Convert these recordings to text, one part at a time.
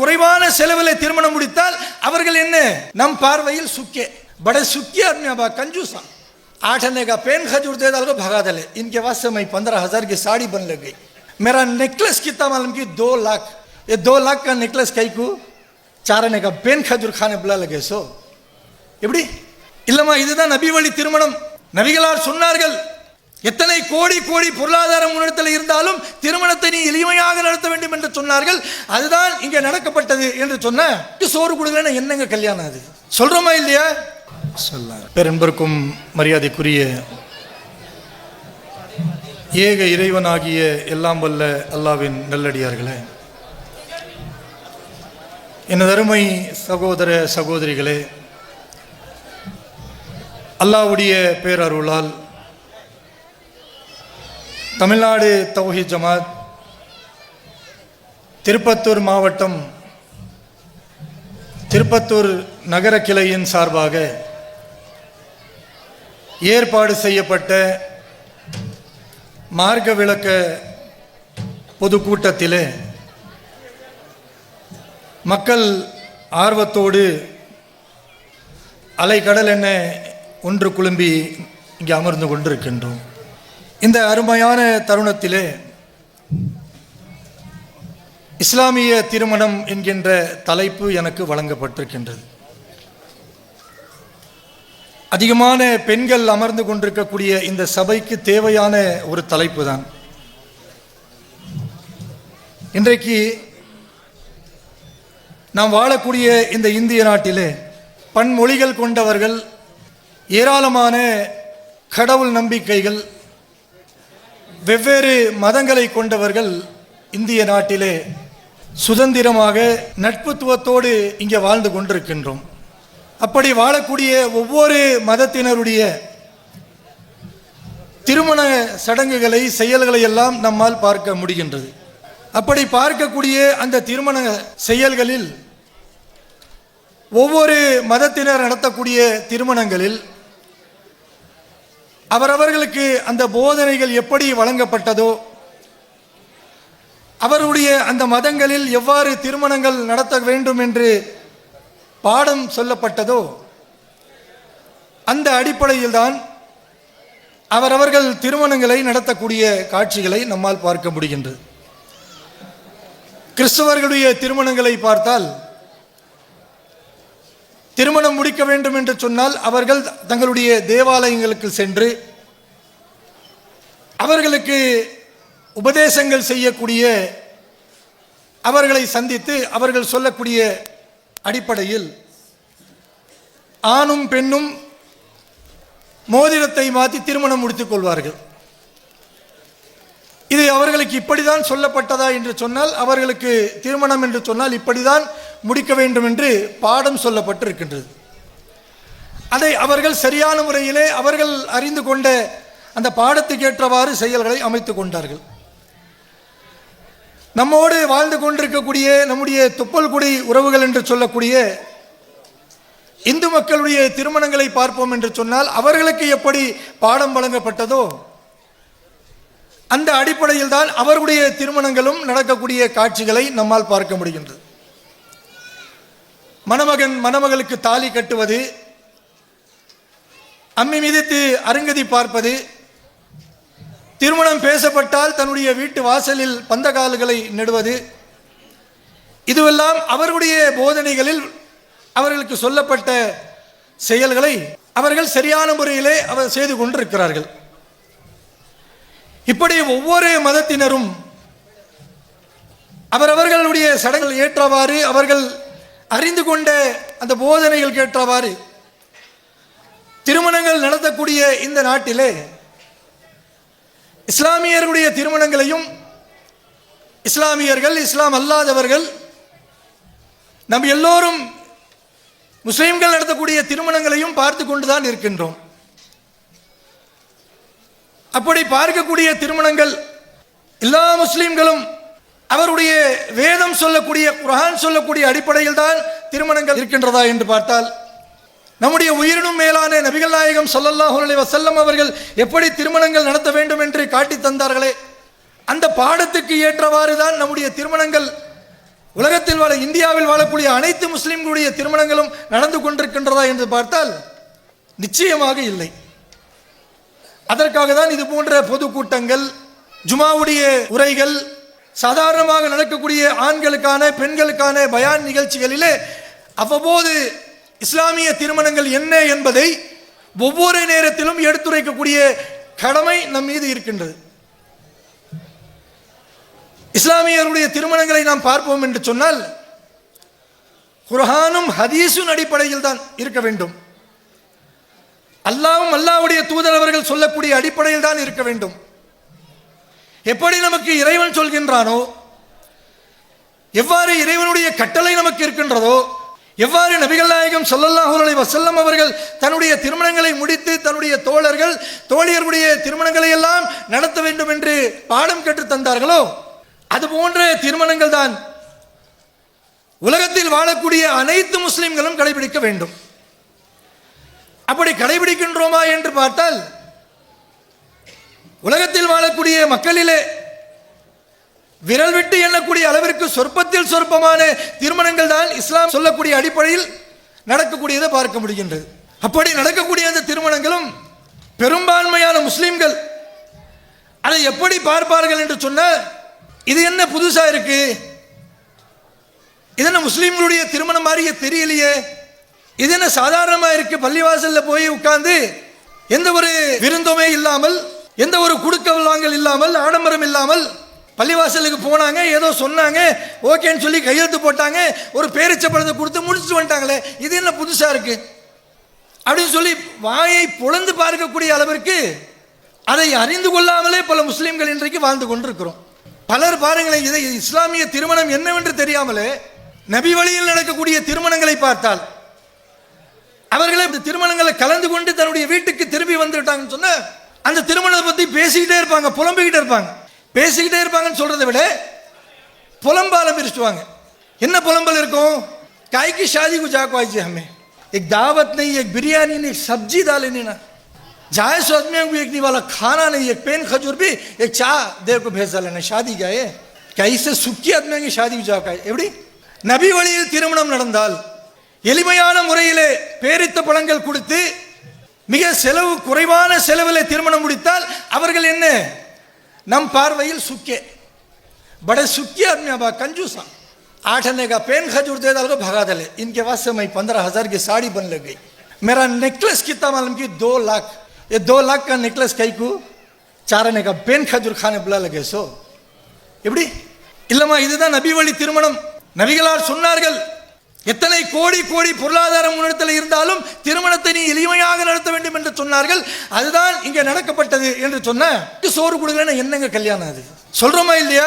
குறைவான செலவில் திருமணம் முடித்தால் அவர்கள் என்ன, நம் பார்வையில் சுக்கே बड़े सुखी आदमी अब कंजूसा 8 आने का पेन खजूर दे डाल को भगा दले। इनके वास्ते मैं 15,000 की साड़ी बन लग गई। मेरा नेकलेस कितना मालूम की 2 लाख। ये 2 लाख का नेकलेस कई को 4 आने का पेन खजूर खाने बुला लगे। सो எப்படி இல்லமா, இதுதான் நபி வழி திருமணம். நபிகளார் சொன்னார்கள், எத்தனை கோடி கோடி பொருளாதார முன்னேற்றத்தில் இருந்தாலும் திருமணத்தை நீ எளிமையாக நடத்த வேண்டும் என்று சொன்னார்கள். அதுதான் இங்க நடக்கப்பட்டது என்று சொன்ன சோறு கொடுக்கலன்னா என்னங்க கல்யாணம்? அது சொல்றோமா இல்லையா? சொல்லார். பெரும்பருக்கும் மரியாதைக்குரிய ஏக இறைவனாகிய எல்லாம் வல்ல அல்லாவின் நல்லடியார்களே, எனது அருமை சகோதர சகோதரிகளே, அல்லாஹ்வுடைய பேரருளால் தமிழ்நாடு தௌஹீத் ஜமாத் திருப்பத்தூர் மாவட்டம் திருப்பத்தூர் நகர கிளையின் சார்பாக ஏற்பாடு செய்யப்பட்ட மார்க்க விளக்க பொதுக்கூட்டத்திலே மக்கள் ஆர்வத்தோடு அலைக்கடல் என ஒன்று குழும்பி இங்கே அமர்ந்து கொண்டிருக்கின்றோம். இந்த அருமையான தருணத்திலே இஸ்லாமிய திருமணம் என்கின்ற தலைப்பு எனக்கு வழங்கப்பட்டிருக்கின்றது. அதிகமான பெண்கள் அமர்ந்து கொண்டிருக்கக்கூடிய இந்த சபைக்கு தேவையான ஒரு தலைப்பு தான். இன்றைக்கு நாம் வாழக்கூடிய இந்த இந்திய நாட்டிலே பன்மொழிகள் கொண்டவர்கள், ஏராளமான கடவுள் நம்பிக்கைகள், வெவ்வேறு மதங்களை கொண்டவர்கள் இந்திய நாட்டிலே சுதந்திரமாக நட்புத்துவத்தோடு இங்கே வாழ்ந்து கொண்டிருக்கின்றோம். அப்படி வாழக்கூடிய ஒவ்வொரு மதத்தினருடைய திருமண சடங்குகளை, செயல்களை எல்லாம் நம்மால் பார்க்க முடிகின்றது. அப்படி பார்க்கக்கூடிய அந்த திருமண செயல்களில் ஒவ்வொரு மதத்தினர் நடத்தக்கூடிய திருமணங்களில் அவரவர்களுக்கு அந்த போதனைகள் எப்படி வழங்கப்பட்டதோ, அவருடைய அந்த மதங்களில் எவ்வாறு திருமணங்கள் நடத்த வேண்டும் என்று பாடம் சொல்லப்பட்டதோ, அந்த அடிப்படையில் தான் அவரவர்கள் திருமணங்களை நடத்தக்கூடிய காட்சிகளை நம்மால் பார்க்க முடிகின்றது. கிறிஸ்தவர்களுடைய திருமணங்களை பார்த்தால், திருமணம் முடிக்க வேண்டும் என்று சொன்னால் அவர்கள் தங்களுடைய தேவாலயங்களுக்கு சென்று அவர்களுக்கு உபதேசங்கள் செய்யக்கூடிய, அவர்களை சந்தித்து அவர்கள் சொல்லக்கூடிய அடிப்படையில் ஆணும் பெண்ணும் மோதிரத்தை மாற்றி திருமணம் முடித்துக் கொள்வார்கள். இது அவர்களுக்கு இப்படிதான் சொல்லப்பட்டதா என்று சொன்னால், அவர்களுக்கு திருமணம் என்று சொன்னால் இப்படிதான் முடிக்க வேண்டும் என்று பாடம் சொல்லப்பட்டிருக்கின்றது. அதை அவர்கள் சரியான முறையிலே அவர்கள் அறிந்து கொண்ட அந்த பாடத்துக்கு ஏற்றவாறு செயல்களை அமைத்து கொண்டார்கள். நம்மோடு வாழ்ந்து கொண்டிருக்கக்கூடிய நம்முடைய தொப்பல்குடி உறவுகள் என்று சொல்லக்கூடிய இந்து மக்களுடைய திருமணங்களை பார்ப்போம் என்று சொன்னால், அவர்களுக்கு எப்படி பாடம் வழங்கப்பட்டதோ அந்த அடிப்படையில் தான் அவர்களுடைய திருமணங்களும் நடக்கக்கூடிய காட்சிகளை நம்மால் பார்க்க முடிகின்றது. மணமகன் மணமகளுக்கு தாலி கட்டுவது, அம்மி மிதித்து அருங்கதி பார்ப்பது, திருமணம் பேசப்பட்டால் தன்னுடைய வீட்டு வாசலில் பந்தகால்களை நடுவது, இதுவெல்லாம் அவர்களுடைய போதனைகளில் அவர்களுக்கு சொல்லப்பட்ட செயல்களை அவர்கள் சரியான முறையிலே அவர் செய்து கொண்டிருக்கிறார்கள். இப்படி ஒவ்வொரு மதத்தினரும் அவரவர்களுடைய சடங்குகள் ஏற்றவாறு, அவர்கள் அறிந்து கொண்ட அந்த போதனைகள் ஏற்றவாறு திருமணங்கள் நடத்தக்கூடிய இந்த நாட்டிலே இஸ்லாமியர்களுடைய திருமணங்களையும், இஸ்லாமியர்கள் இஸ்லாம் அல்லாதவர்கள் நம் எல்லோரும் முஸ்லிம்கள் நடத்தக்கூடிய திருமணங்களையும் பார்த்து கொண்டுதான் இருக்கின்றோம். அப்படி பார்க்கக்கூடிய திருமணங்கள் எல்லா முஸ்லிம்களும் அவருடைய வேதம் சொல்லக்கூடிய, குர்ஆன் சொல்லக்கூடிய அடிப்படையில் தான் திருமணங்கள் இருக்கின்றதா என்று பார்த்தால், நம்முடைய உயிரினும் மேலான நபிகள் நாயகம் ஸல்லல்லாஹு அலைஹி வஸல்லம் அவர்கள் எப்படி திருமணங்கள் நடத்த வேண்டும் என்று காட்டி தந்தார்களே, அந்த பாடத்துக்கு ஏற்றவாறு தான் நம்முடைய திருமணங்கள் உலகத்தில் வாழ இந்தியாவில் வாழக்கூடிய அனைத்து முஸ்லிம்களுடைய திருமணங்களும் நடந்து கொண்டிருக்கின்றதா என்று பார்த்தால் நிச்சயமாக இல்லை. அதற்காக தான் இது போன்ற பொதுக்கூட்டங்கள், ஜுமாவுடைய உரைகள், சாதாரணமாக நடக்கக்கூடிய ஆண்களுக்கான பெண்களுக்கான பயான் நிகழ்ச்சிகளிலே அவ்வப்போது இஸ்லாமிய திருமணங்கள் என்ன என்பதை ஒவ்வொரு நேரத்திலும் எடுத்துரைக்கக்கூடிய கடமை நம் மீது இருக்கின்றது. இஸ்லாமியருடைய திருமணங்களை நாம் பார்ப்போம் என்று சொன்னால் குர்ஆனும் ஹதீஸும் அடிப்படையில் தான் இருக்க வேண்டும். அல்லாஹ்வும் அல்லாஹ்வுடைய தூதர் அவர்கள் சொல்லக்கூடிய அடிப்படையில் தான் இருக்க வேண்டும். எப்படி நமக்கு இறைவன் சொல்கின்றானோ, எவ்வாறு இறைவனுடைய கட்டளை நமக்கு இருக்கின்றதோ, எவ்வாறு நபிகள் நாயகம் ஸல்லல்லாஹு அலைஹி வஸல்லம் அவர்கள் தன்னுடைய திருமணங்களை முடித்து தன்னுடைய தோழர்கள் தோழியர்களுடைய திருமணங்களை எல்லாம் நடத்த வேண்டும் என்று பாடம் கற்று தந்தார்களோ, அது போன்ற திருமணங்கள் தான் உலகத்தில் வாழக்கூடிய அனைத்து முஸ்லிம்களும் கடைபிடிக்க வேண்டும். அப்படி கடைபிடிக்கின்றோமா என்று பார்த்தால் உலகத்தில் வாழக்கூடிய மக்களிலே விரல் விட்டு எண்ணக்கூடிய அளவிற்கு சொற்பத்தில் சொற்பமான திருமணங்கள் தான் இஸ்லாம் சொல்லக்கூடிய அடிப்படையில் நடக்கக்கூடியதை பார்க்க முடிகின்றது. அப்படி நடக்கக்கூடிய அந்த திருமணங்களும் பெரும்பான்மையான முஸ்லிம்கள் அதை எப்படி பார்ப்பார்கள் என்று சொன்னால், இது என்ன புதுசா இருக்கு, இது என்ன முஸ்லிம்களுடைய திருமணம் மாதிரியே தெரியலையே, இது என்ன சாதாரணமா இருக்கு, பள்ளிவாசல்ல போய் உட்கார்ந்து எந்த ஒரு விருந்துமே இல்லாமல், எந்த ஒரு குடுக்க வாங்கல் இல்லாமல், ஆடம்பரம் இல்லாமல் பள்ளிவாசலுக்கு போனாங்க, ஏதோ சொன்னாங்க, ஓகேன்னு சொல்லி கையெழுத்து போட்டாங்க, ஒரு பேரிச்சப்பழத்தை கொடுத்து முடிச்சுட்டு வந்துட்டாங்களே, இது என்ன புதுசா இருக்கு அப்படின்னு சொல்லி வாயை பொளந்து பார்க்கக்கூடிய அளவிற்கு அதை அறிந்து கொள்ளாமலே பல முஸ்லிம்கள் இன்றைக்கு வாழ்ந்து கொண்டிருக்கிறோம். பலர் பாருங்களேன், இதை இஸ்லாமிய திருமணம் என்னவென்று தெரியாமலே நபி வழியில் நடக்கக்கூடிய திருமணங்களை பார்த்தால் அவர்களை திருமணங்களை கலந்து கொண்டு தன்னுடைய வீட்டுக்கு திரும்பி வந்துட்டாங்கன்னு சொன்ன அந்த திருமணத்தை பத்தி பேசிக்கிட்டே இருப்பாங்க, புலம்பிக்கிட்டே இருப்பாங்க. பேசிக்கிட்டே இருப்பாங்கன்னு சொல்றதை விட புலம்பாலம் பிரிச்சுவாங்க. என்ன புலம்பல் இருக்கும்? काय की शादी को जाको आज हमें एक दावत नहीं, एक बिरयानी नहीं, एक सब्जी डाले नहीं ना, जाए सो आदमी को एक नहीं वाला खाना नहीं, एक पेन खजूर भी एक चाह दे को भेज डाले शादी गए कैसे सुखी आदमी की शादी को जाको எப்படி நபி வழியில் திருமணம் நடந்தால் எளிமையான முறையிலே பேரித்த பழங்கள் கொடுத்து மிக செலவு குறைவான செலவில் திருமணம் முடித்தால் அவர்கள் என்ன नम पार्वईल सुखे बड़े सुखे आदमी अब कंजूसा 8 आने का पेन खजूर दे डाल को भगा दले, इनके वास्ते मैं 15,000 की साड़ी बन लग गई. मेरा नेकलेस कितना मालूम की 2 लाख, ये 2 लाख का नेकलेस कई को 4 आने का पेन खजूर खाने बुला लगे. सो எப்படி இல்லமா இதுதான் நபி வழி திருமணம். நபிகளார் சொன்னார்கள், எத்தனை கோடி கோடி பொருளாதாரம் முன்னெடுத்தல் இருந்தாலும் திருமணத்தை நீ எளிமையாக நடத்த வேண்டும் என்று சொன்னார்கள். அதுதான் இங்கே நடக்கப்பட்டது என்று சொன்ன சோறு கொடுக்கலன்னா என்னங்க கல்யாணம்? அது சொல்றோமா இல்லையா?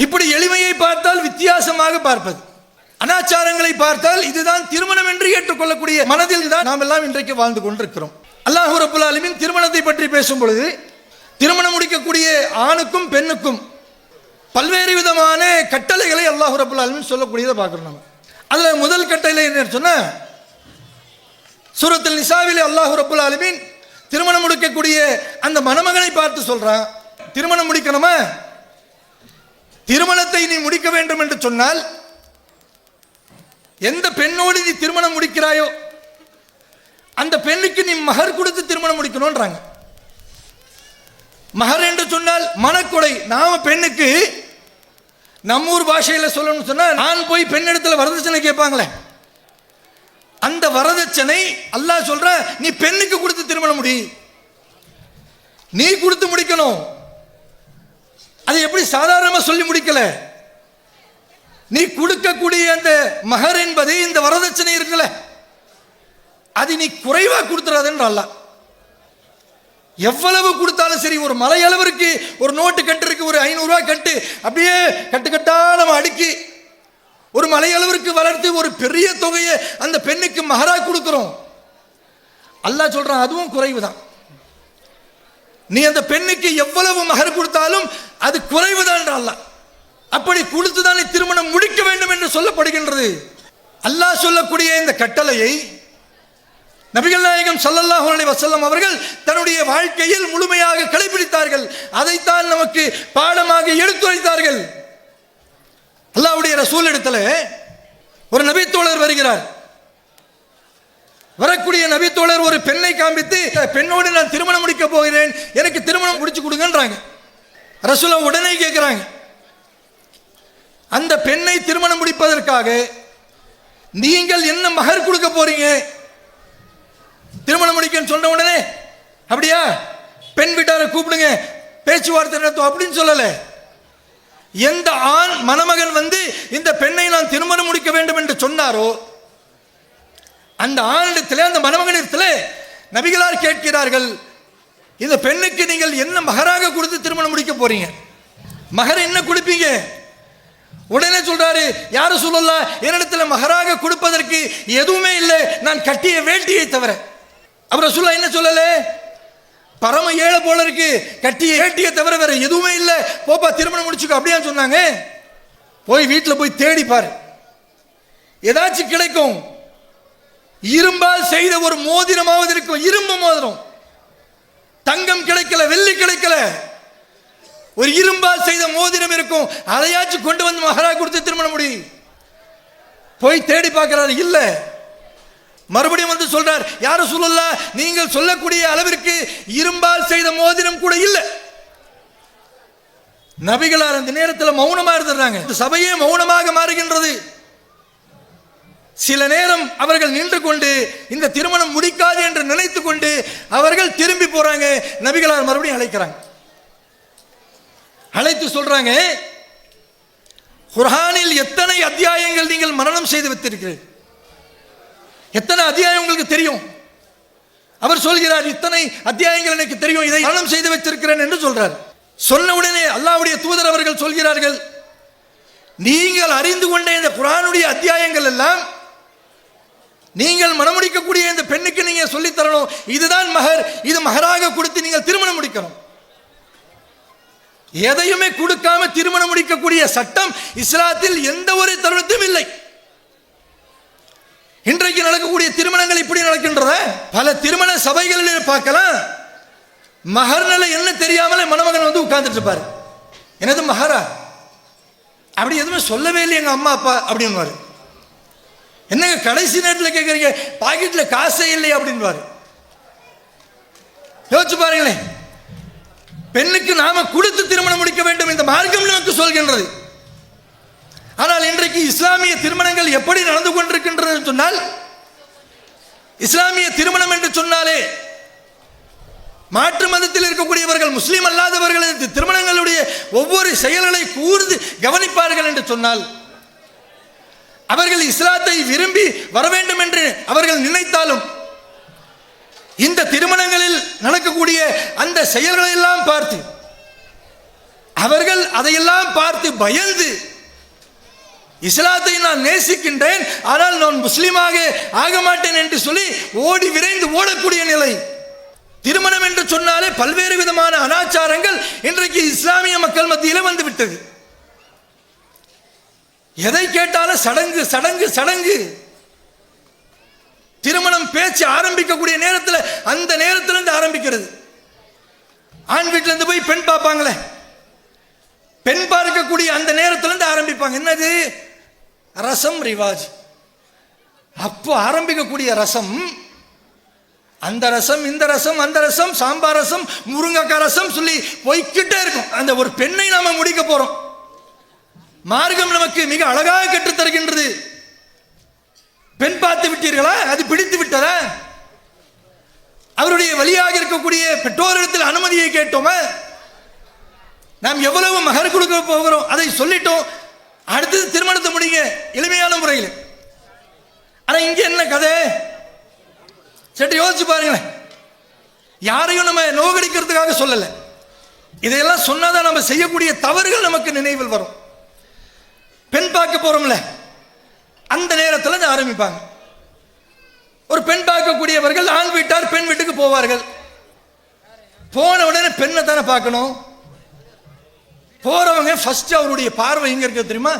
இப்படி எளிமையை பார்த்தால் வித்தியாசமாக பார்ப்பது, அனாச்சாரங்களை பார்த்தால் இதுதான் திருமணம் என்று ஏற்றுக்கொள்ளக்கூடிய மனதில் தான் நாம் எல்லாம் இன்றைக்கு வாழ்ந்து கொண்டிருக்கிறோம். அல்லாஹ் ரப்பல் ஆலமீன் திருமணத்தை பற்றி பேசும் பொழுது திருமணம் முடிக்கக்கூடிய ஆணுக்கும் பெண்ணுக்கும் பல்வேறு விதமான கட்டளைகளை அல்லாஹ் ரப்பல் ஆலமீன் சொல்லக்கூடியதை பார்க்கிறோம். நம்ம அதுல முதல் கட்டளை என்ன சொன்னா, சூரத்துல் நிசாவிலே அல்லாஹ் ரப்பல் ஆலமீன் திருமணம் முடிக்கக்கூடிய அந்த மணமகனை பார்த்து சொல்றான், திருமணம் முடிக்கணுமா, திருமணத்தை நீ முடிக்க வேண்டும் என்று சொன்னால் எந்த பெண்ணோடு நீ திருமணம் முடிக்கிறாயோ அந்த பெண்ணுக்கு நீ மகர் கொடுத்து திருமணம் முடிக்கணும்ன்றாங்க. மகர் என்று சொன்னால் மனக்கொடை. நாம பெண்ணுக்கு நம்ம ஊர் பாஷையில் சொல்லணும்னு சொன்னா, நான் போய் பெண் இடத்துல வரதட்சணை கேட்பாங்களே, அந்த வரதட்சணை அல்லாஹ் சொல்ற நீ பெண்ணுக்கு கொடுத்து திருமணம் முடி, நீ கொடுத்து முடிக்கணும். அது எப்படி சாதாரணமா சொல்லி முடிக்கல, நீ கொடுக்கக்கூடிய அந்த மகர் என்பது இந்த வரதட்சணை இருக்குல்ல, அது நீ குறைவா கொடுத்துறாதுன்ற அல்லாஹ். எவ்வளவு கொடுத்தாலும் சரி, ஒரு மலை அளவிற்கு ஒரு நோட்டு கட்டு இருக்கு, ஒரு 500 ரூபாய் கட்டு அப்படியே கட்டுக்கட்டா நம்ம அடுக்கி ஒரு மலை அளவிற்கு வளர்த்து ஒரு பெரிய தொகையை அந்த பெண்ணுக்கு மகரா கொடுக்கிறோம். அல்லாஹ் சொல்றான் அதுவும் குறைவுதான். நீ அந்த பெண்ணுக்கு எவ்வளவு மகர் கொடுத்தாலும் அது குறைவுதான் அல்லாஹ். அப்படி கொடுத்துதான் நீ திருமணம் முடிக்க வேண்டும் என்று சொல்லப்படுகின்றது. அல்லாஹ் சொல்லக்கூடிய இந்த கட்டளையை நபிகள் நாயகம் ஸல்லல்லாஹு அலைஹி வஸல்லம் அவர்கள் தன்னுடைய வாழ்க்கையில் முழுமையாக கடைபிடித்தார்கள். அதைத்தான் நமக்கு பாடமாக எடுத்துரைத்தார்கள். அல்லாஹ்வுடைய ரசூல் இடத்துல ஒரு நபி தோழர் வருகிறார். வரக்கூடிய நபி தோழர் ஒரு பெண்ணை காண்பித்து, பெண்ணோடு நான் திருமணம் முடிக்க போகிறேன், எனக்கு திருமணம் முடிச்சு கொடுங்கன்றாங்க. ரசூல் உடனே கேட்கிறாங்க, அந்த பெண்ணை திருமணம் முடிப்பதற்காக நீங்கள் என்ன மகர் கொடுக்க போறீங்க? திருமணம் முடிக்கன்னு சொன்ன உடனே அப்படியா பெண் வீட்டாரை கூப்பிடுங்க பேச்சுவார்த்தை நடத்தும் அப்படின்னு சொல்லல. எந்த ஆண் மணமகன் வந்து இந்த பெண்ணை நான் திருமணம் முடிக்க வேண்டும் என்று சொன்னாரோ அந்த ஆணிடத்தில், அந்த மணமகனிடத்தில் நபிகளார் கேட்கிறார்கள், இந்த பெண்ணுக்கு நீங்கள் என்ன மகராக கொடுத்து திருமணம் முடிக்க போறீங்க? மகர் என்ன கொடுப்பீங்க? உடனே சொல்றாரு, யாரு சொல்லலாம், என்னிடத்துல மகராக கொடுப்பதற்கு எதுவுமே இல்லை, நான் கட்டிய வேட்டியை தவிர. அப்புறம் சொல்ல என்ன சொல்லல, பரம ஏழை போல இருக்கு, கட்டிய வேட்டியை தவிர வேற எதுவுமே இல்லை, போப்பா திருமணம் முடிச்சுக்கோ அப்படியா சொன்னாங்க. போய் வீட்டில் போய் தேடி பாரு, ஏதாச்சும் கிடைக்கும். இரும்பால் செய்த ஒரு மோதிரமாவது இருக்கும், இரும்பு மோதிரம். தங்கம் கிடைக்கல, வெள்ளி கிடைக்கல, ஒரு இரும்பால் செய்த மோதிரம் இருக்கும், அதையாச்சும் கொண்டு வந்து மகரா கொடுத்து திருமணம் முடி. போய் தேடி பார்க்கிறாரு, இல்ல. மறுபடியும் வந்து சொல்றார், யார சொல்லலாம், நீங்கள் சொல்லக்கூடிய அளவிற்கு இரும்பால் செய்த மோதிரம் கூட இல்லை. நபிகளார் அந்த நேரத்தில் மௌனமா இருந்துறாங்க. சபையே மௌனமாக மாறுகின்றது. சில நேரம் அவர்கள் நின்று கொண்டு இந்த திருமணம் முடிக்காது என்று நினைத்து கொண்டு அவர்கள் திரும்பி போறாங்க. நபிகளார் மறுபடியும் அழைக்கிறாங்க. அழைத்து சொல்றாங்க, குர்ஆனில் எத்தனை அத்தியாயங்கள் நீங்கள் மனனம் செய்து வைத்திருக்கிறீர்கள்? எத்தனை அத்தியாயம் உங்களுக்கு தெரியும்? அவர் சொல்கிறார், இத்தனை அத்தியாயங்கள் எனக்கு தெரியும், இதை மனனம் செய்து வைத்திருக்கிறேன் என்று சொல்றார். சொன்ன உடனே அல்லாஹ்வுடைய தூதர் அவர்கள் சொல்கிறார்கள், நீங்கள் அறிந்து கொண்ட இந்த குர்ஆனுடைய அத்தியாயங்கள் எல்லாம் நீங்கள் மணமுடிக்கக்கூடிய இந்த பெண்ணுக்கு நீங்க சொல்லி தரணும். இதுதான் மகர், இது மகராக கொடுத்து நீங்கள் திருமணம் முடிக்கணும். எதையுமே கொடுக்காம திருமணம் முடிக்கக்கூடிய சட்டம் இஸ்லாத்தில் எந்த ஒரு தருணத்திலும் இல்லை. இன்றைக்கு நடக்கக்கூடிய திருமணங்கள் இப்படி நடக்கின்றன. பல திருமண சபைகளில் பார்க்கலாம், மகர் நிலை என்ன தெரியாமலே மணமகன் வந்து உட்கார்ந்துட்டு இருப்பாரு. என்னது மகரா? அப்படி எதுவுமே சொல்லவே இல்லை எங்க அம்மா அப்பா அப்படின்னு. என்னங்க கடைசி நேரத்தில் கேட்குறீங்க, பாக்கெட்ல காசே இல்லை அப்படின்னு. யோசிச்சு பாருங்களேன், பெண்ணுக்கு நாம கொடுத்து திருமணம் முடிக்க வேண்டும் இந்த மார்க்கம் நமக்கு சொல்கின்றது. ஆனால் இன்றைக்கு இஸ்லாமிய திருமணங்கள் எப்படி நடந்து கொண்டிருக்கின்றது சொன்னால், இஸ்லாமிய திருமணம் என்று சொன்னாலே மாற்று மதத்தில் இருக்கக்கூடியவர்கள், முஸ்லீம் அல்லாதவர்கள் திருமணங்களுடைய ஒவ்வொரு செயல்களை கூர்ந்து கவனிப்பார்கள் என்று சொன்னால், அவர்கள் இஸ்லாத்தை விரும்பி வர வேண்டும் என்று அவர்கள் நினைத்தாலும் இந்த திருமணங்களில் நடக்கக்கூடிய அந்த செயல்களை எல்லாம் பார்த்து அவர்கள் அதையெல்லாம் பார்த்து பயந்து, இஸ்லாத்தை நான் நேசிக்கின்றேன் ஆனால் நான் முஸ்லீமாக ஆக மாட்டேன் என்று சொல்லி ஓடி விரைந்து ஓடக்கூடிய நிலை. திருமணம் என்று சொன்னாலே பல்வேறு விதமான அனாச்சாரங்கள் இன்றைக்கு இஸ்லாமிய மக்கள் மத்தியில் வந்து விட்டது. எதை கேட்டாலும் சடங்கு சடங்கு சடங்கு. திருமணம் பேச்சு ஆரம்பிக்கக்கூடிய நேரத்தில் அந்த நேரத்திலிருந்து ஆரம்பிக்கிறது. ஆண் வீட்டில இருந்து போய் பெண் பார்ப்பாங்களே, பெண் பார்க்கக்கூடிய அந்த நேரத்திலிருந்து ஆரம்பிப்பாங்க. என்னது? ரசம் ரிவாஜ். அப்போ ஆரம்பிக்கக்கூடிய ரசம், அந்த ரசம் இந்த ரசம் அந்த ரசம், சாம்பார் ரசம், முருங்கைக்காய் ரசம் சொல்லி போய்கிட்டே இருக்கும். அந்த ஒரு பெண்ணை நாம முடிக்க போறோம். மார்க்கம் நமக்கு மிக அழகாக கற்றுத் தருகின்றது. பெண் பார்த்து விட்டீர்களா? அது பிடித்து விட்டதா? அவருடைய வழியாக இருக்கக்கூடிய பெற்றோரிடத்தில் அனுமதியை கேட்டோமா? நாம் எவ்வளவு மகர் கொடுக்க போகிறோம் அதை சொல்லிட்டோம். அடுத்தது திருமணத்தை முடிங்க எளிமையான முறையில். ஆனா இங்க என்ன கதை? சற்று யோசிச்சு பாருங்களேன். யாரையும் நம்ம நோகடிக்கிறதுக்காக சொல்லல. இதையெல்லாம் சொன்னாதான் நம்ம செய்யக்கூடிய தவறுகள் நமக்கு நினைவில் வரும். பெண் பார்க்க போறோம்ல, அந்த நேரத்தில் ஆரம்பிப்பாங்க. ஒரு பெண் பார்க்கக்கூடியவர்கள் ஆண் வீட்டார் பெண் வீட்டுக்கு போவார்கள். போன உடனே பெண்ணை தானே பார்க்கணும். போறவங்க ஃபர்ஸ்ட் அவருடைய பார்வை எங்க இருக்கு தெரியுமா?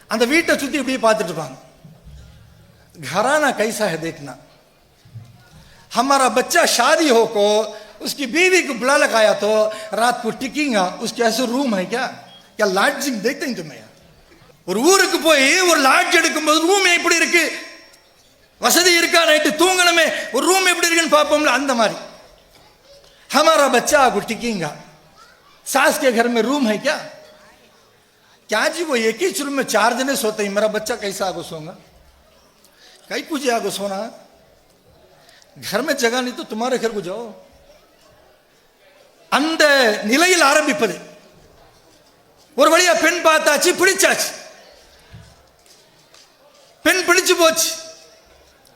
அந்த வீட்டை சுத்தி இப்படியே பார்த்துட்டு இருப்பாங்க. घराना कैसा है देखना, हमारा बच्चा शादी हो को उसकी बीवी को बुला लगाया तो रात को टिकेगा, उसके ऐसे रूम है क्या लॉजिंग देखते हैं तुम्हें? ஒரு ஊருக்கு போய் ஒரு லாட்ஜ் எடுக்கும்போது ரூம் எப்படி இருக்கு, வசதி இருக்கா, நைட்டு தூங்கணுமே, ஒரு ரூம் எப்படி இருக்குன்னு பார்ப்போம்ல, அந்த மாதிரி हमारा बच्चा आपको टिकेगा। सास के घर में रूम है क्या? क्या जी वो एक ही रूम में 4 जने सोते हैं, मेरा बच्चा कैसा आगो सोगा? कई कुछ आगो सोना, घर में जगह नहीं तो तुम्हारे घर को जाओ। அந்த நிலையில் ஆரம்பிப்பது ஒரு வழியா பெண் பார்த்தாச்சு, பிடிச்சாச்சு, பெண் பிடிச்சு போச்சு.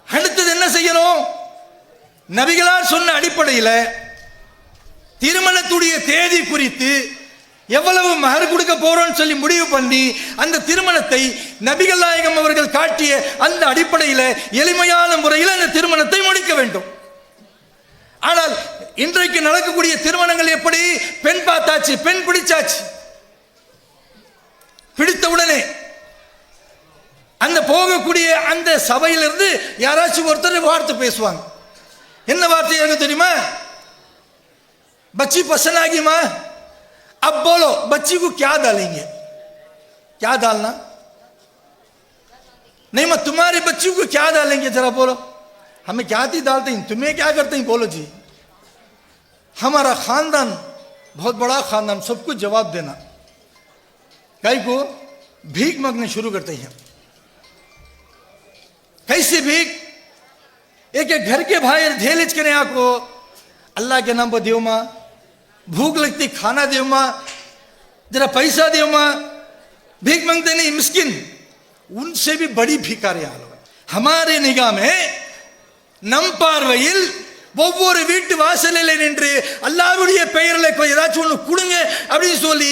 அடுத்தது என்ன செய்யணும்? நபிகளார் சொன்ன அடிப்படையில் திருமணத்துடைய தேதி குறித்து எவ்வளவு மகர் கொடுக்க போறோம்னு சொல்லி முடிவு பண்ணி அந்த திருமணத்தை நபிகள் நாயகம் அவர்கள் காட்டிய அந்த அடிப்படையில் எளிமையான முறையில் அந்த திருமணத்தை முடிக்க வேண்டும். ஆனால் இன்றைக்கு நடக்கக்கூடிய திருமணங்கள் எப்படி? பெண் பார்த்தாச்சு, பெண் பிடிச்சாச்சு, பிடித்தவுடனே அந்த போகக்கூடிய அந்த சபையிலிருந்து யாராச்சும் ஒருத்தர் வார்த்தை பேசுவாங்க. என்ன வார்த்தை எனக்கு தெரியுமா? बच्ची पसंद आ गई मां, अब बोलो बच्ची को क्या डालेंगे? क्या डालना? नहीं मां, तुम्हारी बच्ची को क्या डालेंगे जरा बोलो। हमें क्या थी डालते हैं, तुम्हें क्या करते हैं बोलो जी। हमारा खानदान बहुत बड़ा खानदान, सबको जवाब देना। कई को भीख मांगने शुरू करते हैं। कैसे भीख? एक एक घर के भाई धेलिच के आपको अल्लाह के नाम पर देव मां, भूख लगती खाना देव मां, जरा पैसा देव मां। भीख मांगते नहीं मिस्किन, उनसे भी बड़ी भिखारी हाल हमारे निगाह में नम பார்வையில் ஒவ்வொரு வீட்டு வாசலில் நின்று அல்லாஹ்வுடைய பெயரில் ஏதாச்சும் ஒன்று கொடுங்க அப்படின்னு சொல்லி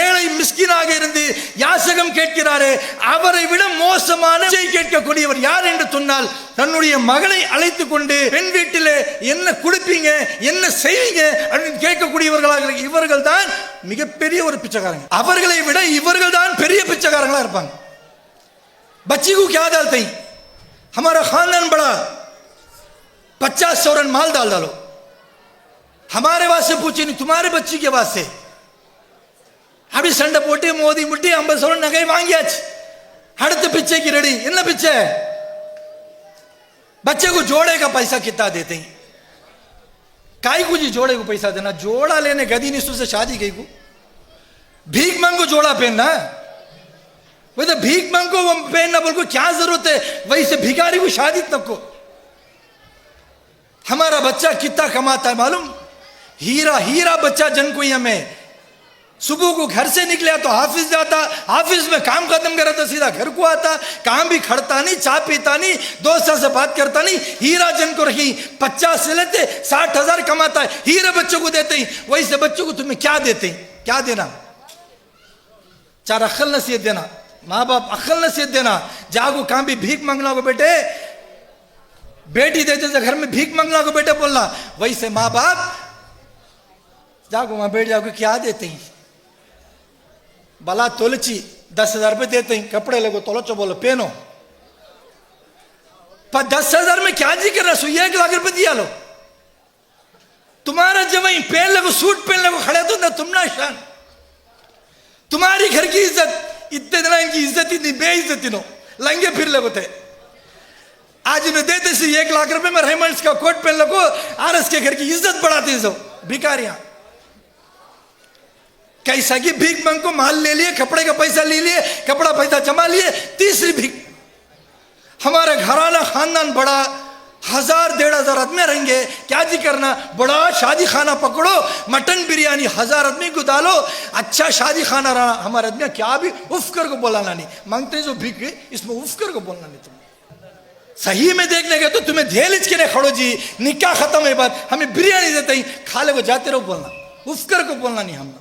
ஏழை மிஸ்கினாக இருந்து யாசகம் கேட்கிறாரே, அவரை விட மோசமான கேட்கக்கூடியவர் யார் என்று சொன்னால் தன்னுடைய மகளை அழைத்து கொண்டு பெண் வீட்டில் என்ன கொடுப்பீங்க, என்ன செய்வீங்க அப்படின்னு கேட்கக்கூடியவர்களாக இவர்கள் தான் மிகப்பெரிய ஒரு பிச்சைக்காரங்க. அவர்களை விட இவர்கள் தான் பெரிய பிச்சைக்காரங்களா இருப்பாங்க. बच्ची को क्या डालते हैं? हमारा खानदान बड़ा, 50 सौरन माल डाल डालो। हमारे वास्ते पूछे नहीं, तुम्हारे बच्ची के वास्ते। अभी संडे पोटे मोदी मुट्टी 50 सौरन नगை வாங்கியாச்சு, அடுத்த பிச்சைக்கு ரெடி. என்ன பிச்சை? बच्चे को जोड़े का पैसा कितना देते हैं? काय को जी जोड़े को पैसा देना? जोड़ा लेने गदी निस्तु से शादी गई को भीख मांगो जोड़ा पहनना, वही तो भीख मांगो पहनना बोल को क्या जरूरत है? वही से भिखारी को शादी तक को। हमारा बच्चा कितना कमाता है मालूम? हीरा हीरा बच्चा जनकोइया में सुबह को घर से निकला तो हाफिज जाता, हाफिज में काम खत्म करा तो सीधा घर को आता, काम भी खड़ता नहीं, चाय पीता नहीं, दोस्तों से बात करता नहीं। हीरा जन को रखी 50 से लेते 60,000 कमाता है, हीरा बच्चों को देते हैं। वही से बच्चों को तुम्हें क्या देते हैं? क्या देना? 4 अक्ल नसीहत देना, माँ बाप अक्ल नसीहत देना। जागो काम भी भीख मांगना को बेटे, बेटी देते थे घर में भीख मांगना को बेटे बोलना। वही से माँ बाप जागो वहां बैठ जाओगे, क्या देते हैं? बला तोलची 10,000 रुपये देते हैं, कपड़े लगो तोलो बोलो पहनो। पर 10,000 में क्या जी कर रहा? 1 लाख रुपये दिया लो, तुम्हारा जवाई पहन लगो, सूट पहन लगो, खड़े तो ना तुम ना शान। तुम्हारी घर की इज्जत इतने दिन की इज्जत इतनी बेइज्जती नो लंगे फिर लगो थे। आज इन्हें देते से 1 लाख रुपए में रेमंड्स का कोट पहन लगो, आरएस के घर की इज्जत बढ़ाते हैं सब भिखारियां। कैसा की भीख मांग को माल ले लिए, कपड़े का पैसा ले लिए, कपड़ा पैसा जमा लिए, तीसरी भीख। हमारा घराना खानदान बड़ा, 1000-1500 आदमी रहेंगे, क्या जी करना? बड़ा शादी खाना पकड़ो, मटन बिरयानी 1000 आदमी को डालो, अच्छा शादी खाना रहा। हमारे आदमी क्या भी उफ कर को बोलाना नहीं मांगते जो भीख, इसमें उफ कर को बोलना नहीं। तुम सही में देखने गए तो तुम्हें धेलिच के खड़ो जी, निकाह खत्म है बात, हमें बिरयानी देते ही खा ले वो जाते रहो बोलना, उफ कर को बोलना नहीं। हम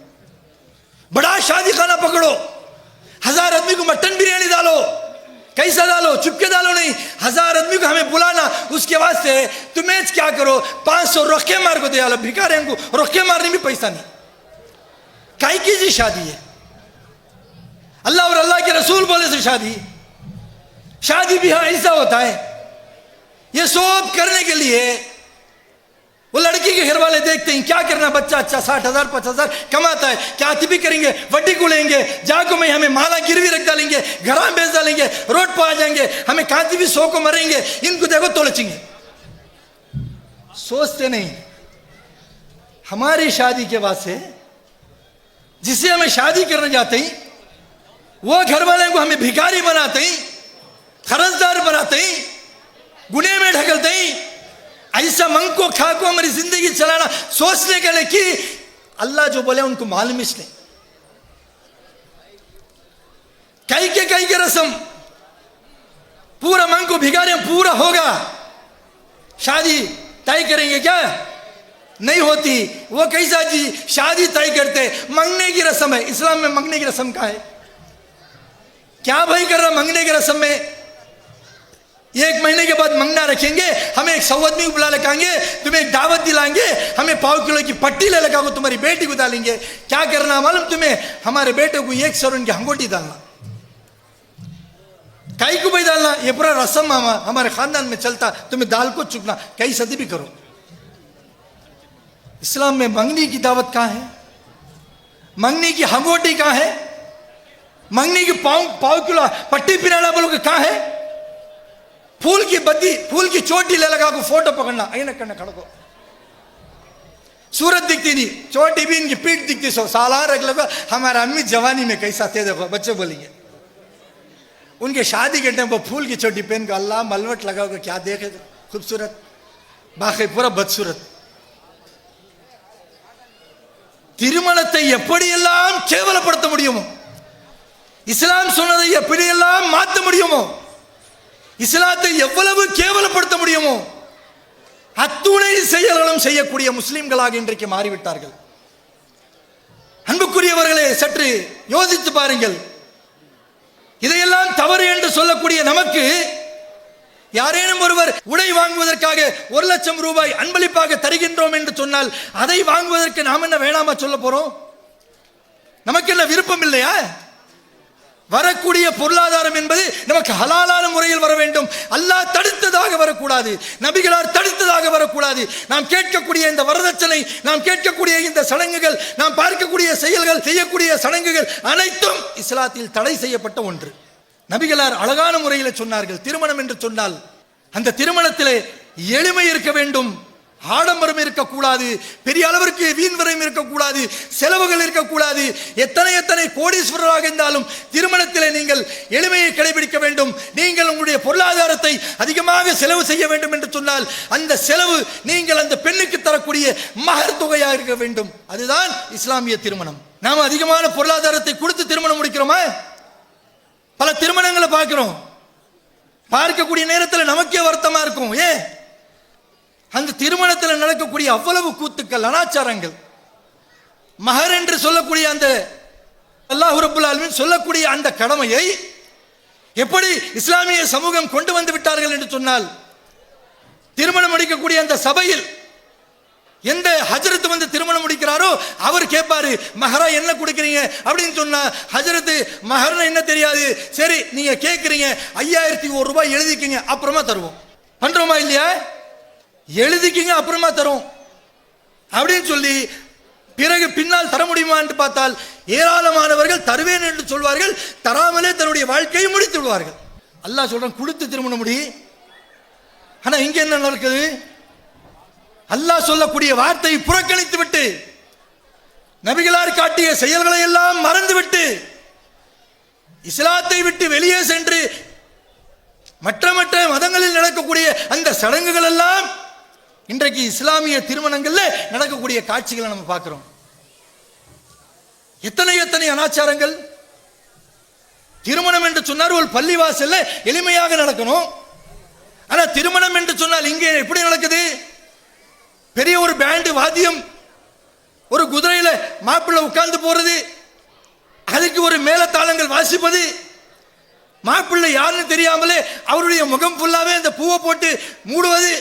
बड़ा शादी खाना पकड़ो, 1000 आदमी को मटन बिरयानी डालो, कैसा डालो? चुपके डालो नहीं, 1000 आदमी को हमें बुलाना। उसके वास्ते तुम्हें क्या करो? 500 रोके मार को दे आलो भिखारियों को, रोके मारने में पैसा नहीं। काई की जी शादी है? अल्लाह और अल्लाह के रसूल बोले से शादी, शादी भी हाँ ऐसा होता है। ये सब करने के लिए वो लड़की के घर वाले देखते हैं क्या करना, बच्चा अच्छा 60,000 50,000 कमाता है, क्या भी करेंगे, वड्डी को लेंगे, जागो में हमें माला गिरवी रख डालेंगे, घर बेच डालेंगे, रोड पर आ जाएंगे, हमें कांति भी 100 को मरेंगे, इनको देखो तोड़ेंगे। सोचते नहीं हमारी शादी के बाद से जिसे हमें शादी करने जाते ही वो घर वाले को हमें भिखारी बनाते ही, खरजदार बनाते ही, गुने में ढकलते ही, ऐसा मंग को खा को हमारी जिंदगी चलाना सोचने के लिए कि अल्लाह जो बोले उनको मालूम इसलिए कई के रस्म पूरा मंग को भिखारी पूरा होगा, शादी तय करेंगे क्या, नहीं होती। वो कैसा जी शादी तय करते, मंगने की रस्म है। इस्लाम में मंगने की रस्म का है क्या भाई कर रहा, मंगने की रस्म में 1 महीने के बाद मंगना रखेंगे, हमें एक सौवदनी बुला लगाएंगे, तुम्हें एक दावत दिलाएंगे, हमें 1.5 किलो की पट्टी ले लगा को तुम्हारी बेटी को डालेंगे। क्या करना मालूम तुम्हें, हमारे बेटे को 1 सौ की अंगूठी डालना, कई को भाई डालना, ये पूरा रस्म हमारे खानदान में चलता, तुम्हें दाल को चुकना, कई सदी भी करो। इस्लाम में मंगनी की दावत कहाँ है, मंगनी की अंगूठी कहाँ है, मंगनी की 1.5 किलो पट्टी पिराना बोलोगे कहाँ है, फूल की बत्ती फूल की चोटी ले लगा को फोटो पकड़ना, ऐना करना खड़ा को सूरत दिखती नहीं, चोटी भी इनकी पीठ दिखती, सो सालार रख लगा। हमारा अम्मी जवानी में कैसा थे देखो, बच्चे बोलेंगे उनके शादी के टाइम वो फूल की चोटी पहन को अल्लाह मलवट लगा को क्या देखे खूबसूरत, बाकी पूरा बदसूरत। திருமணத்தை எப்படியெல்லாம் கேவலப்படுத்த முடியுமோ, இஸ்லாம் சொன்னதை எப்படியெல்லாம் மாற்ற முடியுமோ, இஸ்லாத்தை எவ்வளவு கேவலப்படுத்த முடியுமோ அத்துணை செயல்களும் செய்யக்கூடிய முஸ்லிம்களாக இன்றைக்கு மாறிவிட்டார்கள். அன்புக்குரியவர்களே, சற்று யோசித்து பாருங்கள். இதையெல்லாம் தவறு என்று சொல்லக்கூடிய நமக்கு யாரேனும் ஒருவர் உடை வாங்குவதற்காக 1 லட்சம் ரூபாய் அன்பளிப்பாக தருகின்றோம் என்று சொன்னால் அதை வாங்குவதற்கு நாம் என்ன வேணாமா சொல்ல போறோம்? நமக்கு என்ன விருப்பம் இல்லையா? வரக்கூடிய பொருளாதாரம் என்பது நமக்கு ஹலாலான முறையில் வர வேண்டும். அல்லாஹ் தடுத்ததாக வரக்கூடாது, நபிகளார் தடுத்ததாக வரக்கூடாது. நாம் கேட்கக்கூடிய இந்த வரதட்சணை, நாம் கேட்கக்கூடிய இந்த சடங்குகள், நாம் பார்க்கக்கூடிய செயல்கள், செய்யக்கூடிய சடங்குகள் அனைத்தும் இஸ்லாத்தில் தடை செய்யப்பட்ட ஒன்று. நபிகளார் அழகான முறையில் சொன்னார்கள், திருமணம் என்று சொன்னால் அந்த திருமணத்திலே எளிமை இருக்க வேண்டும், ஆடம்பரம் இருக்கக்கூடாது, பெரிய அளவிற்கு வீண்வரையும் இருக்கக்கூடாது, செலவுகள் இருக்கக்கூடாது. எத்தனை கோடீஸ்வரராக இருந்தாலும் திருமணத்திலே நீங்கள் எளிமையை கடைபிடிக்க வேண்டும். நீங்கள் உங்களுடைய பொருளாதாரத்தை அதிகமாக செலவு செய்ய வேண்டும் என்று சொன்னால் அந்த செலவு நீங்கள் அந்த பெண்ணுக்கு தரக்கூடிய மகர் தொகையாக இருக்க வேண்டும். அதுதான் இஸ்லாமிய திருமணம். நாம் அதிகமான பொருளாதாரத்தை கொடுத்து திருமணம் முடிக்கிறோமா? பல திருமணங்களை பார்க்கிறோம், பார்க்கக்கூடிய நேரத்தில் நமக்கே வருத்தமா இருக்கும். ஏன்? அந்த திருமணத்தில் நடக்கக்கூடிய அவ்வளவு கூத்துக்கள், அனாச்சாரங்கள், மஹர் என்று சொல்லக்கூடிய அந்த அல்லாஹ் ரப்பல் ஆலமீன் சொல்லக்கூடிய அந்த கடமையை எப்படி இஸ்லாமிய சமூகம் கொண்டு வந்து விட்டார்கள் என்று சொன்னால், திருமணம் முடிக்கக்கூடிய அந்த சபையில் எந்த ஹஜரத் வந்து திருமணம் முடிக்கிறாரோ அவர் கேட்பாரு, மஹரா என்ன கொடுக்குறீங்க அப்படின்னு சொன்னா, ஹஜரத்து மஹர்னா என்ன தெரியாது, சரி நீங்க கேட்குறீங்க 5001 ரூபாய் எழுதிக்கிங்க அப்புறமா தருவோம். பண்றோமா இல்லையா? எழுதிக்கிங்க அப்புறமா தரும் அப்படின்னு சொல்லி பிறகு பின்னால் தர முடியுமா என்று பார்த்தால் ஏராளமானவர்கள் தருவேன் என்று சொல்வார்கள், தராமலே தன்னுடைய வாழ்க்கையை முடித்து விடுவார்கள். அல்லாஹ் சொல்றான் கொடுத்து திருமணம் முடி. ஆனா இங்க என்ன நடக்குது? அல்லாஹ் சொல்லக்கூடிய வார்த்தையை புறக்கணித்து விட்டு, நபிகளார் காட்டிய செயல்களை எல்லாம் மறந்துவிட்டு, இஸ்லாத்தை விட்டு வெளியே சென்று மற்ற மதங்களில் நடக்கக்கூடிய அந்த சடங்குகள் எல்லாம் இன்றைக்கு இஸ்லாமிய திருமணங்கள்ல நடக்கக்கூடிய காட்சிகளை நம்ம பார்க்கிறோம். எத்தனை அனாச்சாரங்கள். திருமணம் என்று சொன்னால் ஒரு பள்ளிவாசல்ல எளிமையாக நடக்கணும். ஆனா திருமணம் என்று சொன்னால் இங்கே எப்படி நடக்குது? பெரிய ஒரு பேண்ட் வாத்தியம், ஒரு குதிரையில மாப்பிள்ளை உட்கார்ந்து போறது, அதுக்கு ஒரு மேலத்தாளங்கள் வாசிப்பது, மாப்பிள்ளை யாருன்னு தெரியாமலே அவருடைய முகம் ஃபுல்லாவே அந்த பூவை போட்டு மூடுவது,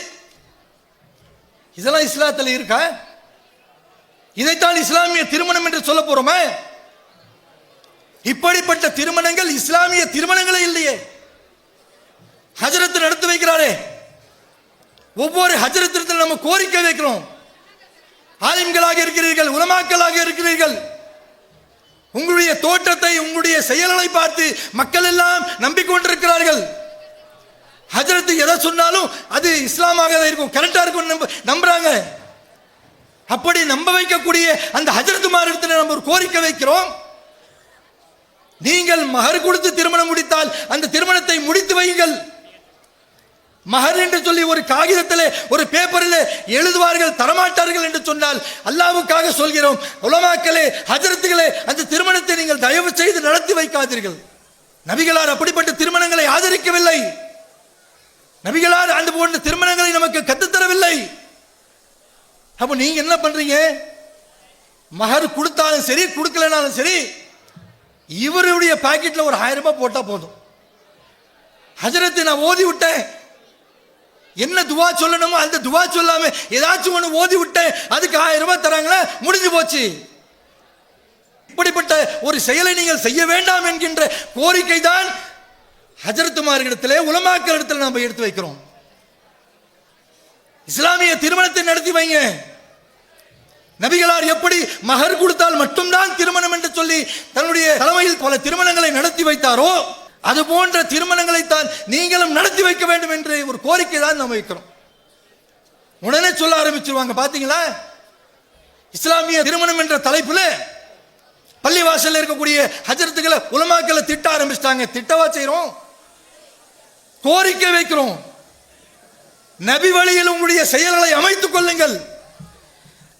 இதெல்லாம் இஸ்லாத்தில் இருக்கா? இதைத்தான் இஸ்லாமிய திருமணம் என்று சொல்ல போறோமே? இப்படிப்பட்ட திருமணங்கள் இஸ்லாமிய திருமணங்களே இல்லையே. ஹஜ்ரத் நடத்தி வைக்கிறாரே, ஒவ்வொரு ஹஜ்ரத்திலும் நம்ம கோரிக்கை வைக்கிறோம், ஆலிம்களாக இருக்கிறீர்கள், உலமாக்களாக இருக்கிறீர்கள். உங்களுடைய தோற்றத்தை, உங்களுடைய செயல்களை பார்த்து மக்கள் எல்லாம் நம்பிக்கொண்டிருக்கிறார்கள். ஹஜ்ரத் எதை சொன்னாலும் அது இஸ்லாமாக இருக்கும், கரெக்டா இருக்கும் நம்புறாங்க. அப்படி நம்ப வைக்கக்கூடிய அந்த ஹஜ்ரத்துமாரிடத்தில் நம்ம ஒரு கோரிக்கை வைக்கிறோம். நீங்கள் மஹர் கொடுத்து திருமணம் முடித்தால் அந்த திருமணத்தை முடித்து வையுங்கள். மஹர் என்று சொல்லி ஒரு காகிதத்திலே, ஒரு பேப்பரில் எழுதுவார்கள், தரமாட்டார்கள் என்று சொன்னால் அல்லாஹ்வுக்காக சொல்கிறோம், உலமாக்களே, ஹஜ்ரத்துகளே, அந்த திருமணத்தை நீங்கள் தயவு செய்து நடத்தி வைக்காதீர்கள். நபிகளார் அப்படிப்பட்ட திருமணங்களை ஆதரிக்கவில்லை. நபிகளார் அந்த போன்ற திருமணங்களை நமக்கு கற்றுத்தரவில்லை. அப்ப நீங்க என்ன பண்றீங்க? மஹர் கொடுத்தாலும் சரி, கொடுக்கலனாலும் சரி, இவருடைய பாக்கெட்ல ஒரு 1000 ரூபாய் போட்டா போதும். ஹஜ்ரத் நான் ஓதி விட்டேன், என்ன துவா சொல்லணுமோ அந்த துவா சொல்லாம ஏதாச்சும் ஒன்று ஓதி விட்டேன், அதுக்கு 1000 ரூபாய் தராங்களா, முடிஞ்சு போச்சு. இப்படிப்பட்ட ஒரு செயலை நீங்கள் செய்ய வேண்டாம் என்கின்ற கோரிக்கை தான் ஹஜ்ரத்துமார்களிடத்திலே, உலமாக்களிடத்தில் நாம் எடுத்து வைக்கிறோம். இஸ்லாமிய திருமணத்தை நடத்தி வைங்க. நபிகளார் எப்படி மஹர் கொடுத்தால் மட்டும்தான் திருமணம் என்று சொல்லி தன்னுடைய தலைமையில் பல திருமணங்களை நடத்தி வைத்தாரோ, அது போன்ற திருமணங்களை தான் நீங்களும் நடத்தி வைக்க வேண்டும் என்ற ஒரு கோரிக்கை தான் நாம் வைக்கிறோம். உடனே சொல்ல ஆரம்பிச்சிருவாங்க, பாத்தீங்களா, இஸ்லாமிய திருமணம் என்ற தலைப்பில் பள்ளிவாசல் இருக்கக்கூடிய ஹஜ்ரத்துகளை, உலமாக்களை திட்ட ஆரம்பிச்சிட்டாங்க. திட்டவா செய்யறோம், கோரிக்கை வைக்கிறோம். நபி வழியில் உங்களுடைய செயல்களை அமைத்துக் கொள்ளுங்கள்.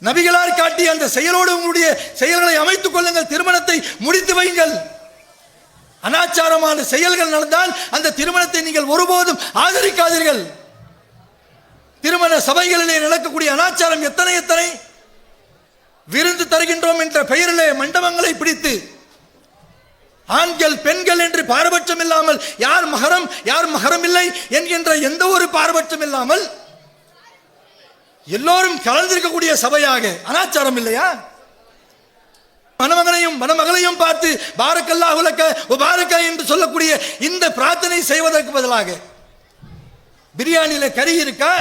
நபிகளார் காட்டிய அந்த செயலோடு உங்களுடைய செயல்களை அமைத்துக் கொள்ளுங்கள். திருமணத்தை முடித்து வையுங்கள். அனாச்சாரமான செயல்கள் நடந்தால் அந்த திருமணத்தை நீங்கள் ஒருபோதும் ஆதரிக்காதீர்கள். திருமண சபைகளிலே நடக்கக்கூடிய அனாச்சாரம் எத்தனை எத்தனை! விருந்து தருகின்றோம் என்ற பெயரிலே மண்டபங்களை பிடித்து ஆண்கள் பெண்கள் என்று பாரபட்சம் இல்லாமல், யார் மஹரம் யார் மஹரம் இல்லை என்கின்ற எந்த ஒரு பாரபட்சம் இல்லாமல் எல்லோரும் கலந்திருக்கக்கூடிய சபையாக, அனாச்சாரம் இல்லையா? மணமகனையும் மணமகளையும் பார்த்து பாரக்கல்லாஹு லக்க வ பாரக்க என்று சொல்லக்கூடிய இந்த பிரார்த்தனை செய்வதற்கு பதிலாக பிரியாணியில கறி இருக்கா,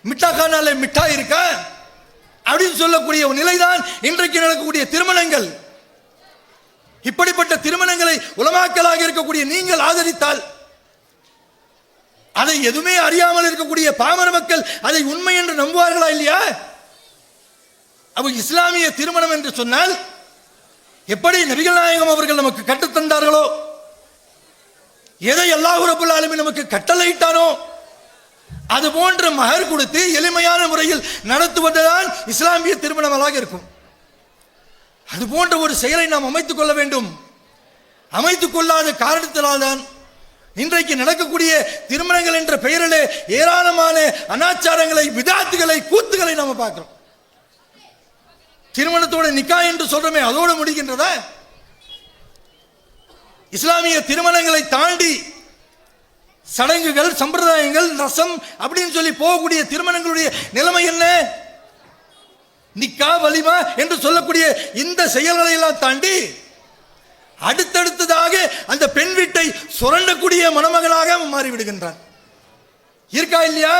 மிட்டாக்கானால மிட்டாய் இருக்கா அப்படின்னு சொல்லக்கூடிய ஒரு நிலைதான் இன்றைக்கு நடக்கக்கூடிய திருமணங்கள். இப்படிப்பட்ட திருமணங்களை உலமாக்களாக இருக்கக்கூடிய நீங்கள் ஆதரித்தால், அதை எதுவுமே அறியாமல் இருக்கக்கூடிய பாமர மக்கள் அதை உண்மை என்று நம்புவார்களா இல்லையா? அப்ப இஸ்லாமிய திருமணம் என்று சொன்னால் எப்படி நபிகள் நாயகம் அவர்கள் நமக்கு கற்றுத்தந்தார்களோ, எதை அல்லாஹ் ரப்பல் ஆலமீன் நமக்கு கட்டளையிட்டானோ, அது போன்ற மஹர் கொடுத்து எளிமையான முறையில் நடத்துவதுதான் இஸ்லாமிய திருமணங்களாக இருக்கும். அது போன்ற ஒரு செயலை நாம் அமைத்துக் கொள்ள வேண்டும். அமைத்துக் கொள்ளாத காரணத்தினால்தான் இன்றைக்கு நடக்கக்கூடிய திருமணங்கள் என்ற பெயரிலே ஏராளமான அனாச்சாரங்களை, விதாத்துகளை, கூத்துகளை நாம பார்க்கிறோம். திருமணத்தோட நிக்கா என்று சொல்றோமே, அதோடு முடிகின்றதா? இஸ்லாமிய திருமணங்களை தாண்டி சடங்குகள், சம்பிரதாயங்கள், ரசம் அப்படின்னு சொல்லி போகக்கூடிய திருமணங்களுடைய நிலைமை என்ன? நிக்கா வலிமா என்று சொல்லக்கூடிய இந்த செயல்களை எல்லாம் தாண்டி அடுத்தடுத்ததாக அந்த பெண் வீட்டை சுரண்டக்கூடிய மணமகனாக மாறிவிடுகின்றான். இருக்கா இல்லையா?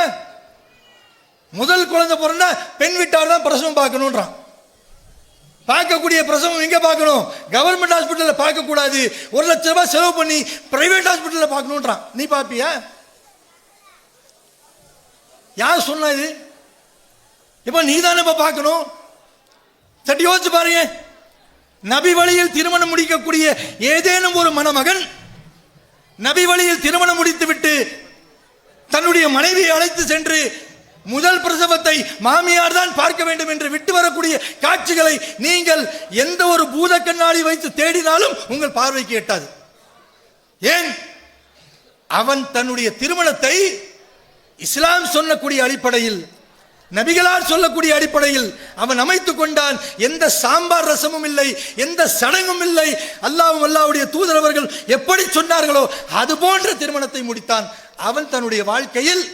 முதல் குழந்தை பிறந்தா பெண் வீட்டார் தான் பிரசவம் பார்க்கணும்ன்றான். பார்க்கக்கூடிய பிரசவம் எங்க பார்க்கணும்? கவர்மெண்ட் ஹாஸ்பிட்டல்ல பார்க்க கூடாது, 1 லட்சம் ரூபாய் செலவு பண்ணி பிரைவேட் ஹாஸ்பிட்டல்ல பார்க்கணும்ன்றான். நீ பாப்பியா? யார் சொன்னா இது? இப்ப நீ தானே பார்க்கணும். சட்டி யோசிச்சு பாருங்க. நபி வழியில் திருமணம் முடிக்கக்கூடிய ஏதேனும் ஒரு மணமகன் நபி வழியில் திருமணம் முடித்து விட்டு தன்னுடைய மனைவியை அழைத்து சென்று முதல் பிரசவத்தை மாமியார் தான் பார்க்க வேண்டும் என்று விட்டு வரக்கூடிய காட்சிகளை நீங்கள் எந்த ஒரு பூத கண்ணாடி வைத்து தேடினாலும் உங்கள் பார்வைக்கு எட்டாது. ஏன்? அவன் தன்னுடைய திருமணத்தை இஸ்லாம் சொல்லக்கூடிய அடிப்படையில், நபிகளார் சொல்லக்கூடிய அடிப்படையில் அவன் அமைத்துக் கொண்டான். எந்த சாம்பார் ரசமும் இல்லை, எந்த சடங்கும் இல்லை. அல்லாஹ்வும் அல்லாஹ்வுடைய தூதர் அவர்கள் எப்படி சொன்னார்களோ அது போன்ற திருமணத்தை முடித்தான். அவன் தன்னுடைய வாழ்க்கையில்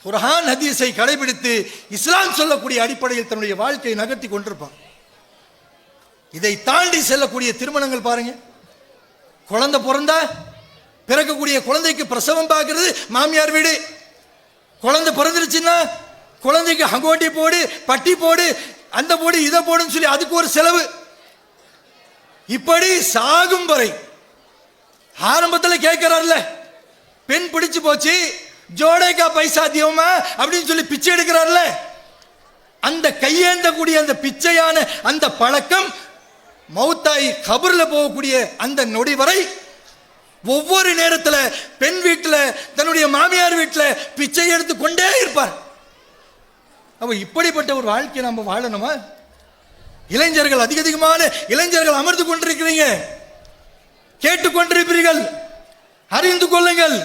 குர்ஆன் ஹதீஸை கடைபிடித்து இஸ்லாம் சொல்லக்கூடிய அடிப்படையில் தன்னுடைய வாழ்க்கையை நகர்த்தி கொண்டிருப்பான். இதை தாண்டி செல்லக்கூடிய திருமணங்கள் பாருங்க. குழந்தை பிறந்தா பிறக்கக்கூடிய குழந்தைக்கு பிரசவம் பார்க்கிறது மாமியார் வீடு. குழந்தை பிறந்துருச்சுன்னா குழந்தைக்கு ஹங்கோட்டி போடு, பட்டி போடு, அந்த போடு, இதை போடுன்னு சொல்லி அதுக்கு ஒரு செலவு. இப்படி சாகும் வரை ஆரம்பத்தில் கேட்கிறார்ல, பெண் பிடிச்சு போச்சு, ஜோடேக்கா பைசா தியோமா அப்படின்னு சொல்லி பிச்சை எடுக்கிறார்ல, அந்த கையேந்தக்கூடிய அந்த பிச்சையான அந்த பழக்கம் மௌத்தாய் கபர்ல போகக்கூடிய அந்த நொடி வரை ஒவ்வொரு நேரத்தில் பெண் வீட்டில், தன்னுடைய மாமியார் வீட்டில் பிச்சை எடுத்து கொண்டே இருப்பார். அப்ப இப்படிப்பட்ட ஒரு வாழ்க்கையை நம்ம வாழணுமா? இளைஞர்கள், அதிகமான இளைஞர்கள் அமர்ந்து கொண்டிருக்கிறீங்க, கேட்டுக்கொண்டிருப்பீர்கள், அறிந்து கொள்ளுங்கள்.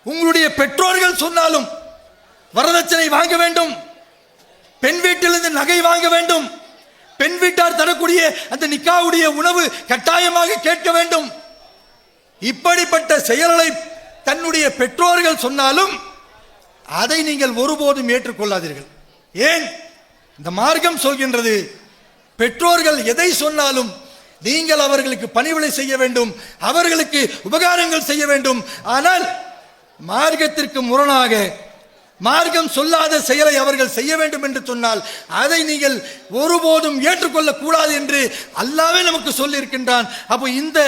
உங்களுடைய பெற்றோர்கள் சொன்னாலும் வரதட்சணை வாங்க வேண்டும், பெண் வீட்டிலிருந்து நகை வாங்க வேண்டும், பெண் வீட்டார் தரக்கூடிய அந்த நிக்காவுடைய உணவு கட்டாயமாக கேட்க வேண்டும். இப்படிப்பட்ட செயல்களை தன்னுடைய பெற்றோர்கள் சொன்னாலும் அதை நீங்கள் ஒருபோதும் ஏற்றுக்கொள்ளாதீர்கள். ஏன்? இந்த மார்க்கம் சொல்கின்றது, பெற்றோர்கள் எதை சொன்னாலும் நீங்கள் அவர்களுக்கு பணிவிடை செய்ய வேண்டும், அவர்களுக்கு உபகாரங்கள் செய்ய வேண்டும். ஆனால் மார்க்கத்திற்கு முரணாக மார்க்கம் சொல்லாத செயலை அவர்கள் செய்ய வேண்டும் என்று சொன்னால் அதை நீங்கள் ஒருபோதும் ஏற்றுக்கொள்ள கூடாது என்று அல்லாஹ்வே நமக்கு சொல்லி இருக்கின்றான். அப்போ இந்த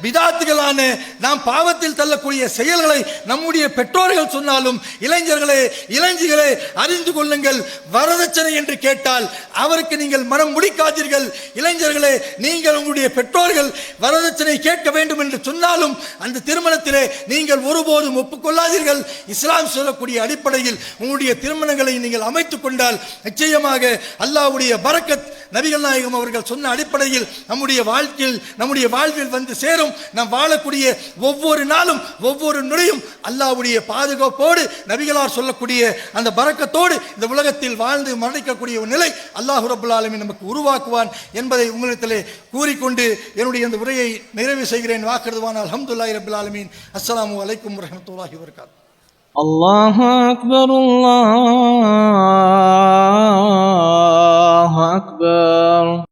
பிதாத்துகளான நாம் பாவத்தில் தள்ளக்கூடிய செயல்களை நம்முடைய பெற்றோர்கள் சொன்னாலும், இளைஞர்களே, இளைஞர்களே அறிந்து கொள்ளுங்கள், வரதட்சணை என்று கேட்டால் அவருக்கு நீங்கள் மனம் முடிக்காதீர்கள். இளைஞர்களே, நீங்கள் உங்களுடைய பெற்றோர்கள் வரதட்சணை கேட்க வேண்டும் என்று சொன்னாலும் அந்த திருமணத்திலே நீங்கள் ஒருபோதும் ஒப்புக்கொள்ளாதீர்கள். இஸ்லாம் சொல்லக்கூடிய அடிப்படையில் உங்களுடைய திருமணங்களை நீங்கள் அமைத்துக் கொண்டால் நிச்சயமாக அல்லாஹ்வுடைய பரக்கத் நபிகள் நாயகம் அவர்கள் சொன்ன அடிப்படையில் நம்முடைய வாழ்வில் வந்து சேரும். நாம் வாழக்கூடிய ஒவ்வொரு நாளும் ஒவ்வொரு நொடியும் அல்லாஹ்வுடைய பாதுகாப்போடு, நபிகளார் சொல்லக்கூடிய அந்த பரக்கத்தோடு இந்த உலகத்தில் வாழ்ந்து மரணிக்கக்கூடிய ஒரு நிலை அல்லாஹ் ரப்பல் ஆலமீன் நமக்கு உருவாக்குவான் என்பதை உங்களிடத்திலே கூறிக்கொண்டு என்னுடைய இந்த உரையை நிறைவு செய்கிறேன். வாக்குறுதுவான் அல்ஹம்துலில்லாஹி ரப்பில் ஆலமீன். அஸ்ஸலாமு அலைக்கும் வரஹ்மத்துல்லாஹி வபரகாத்துஹு. الله أكبر الله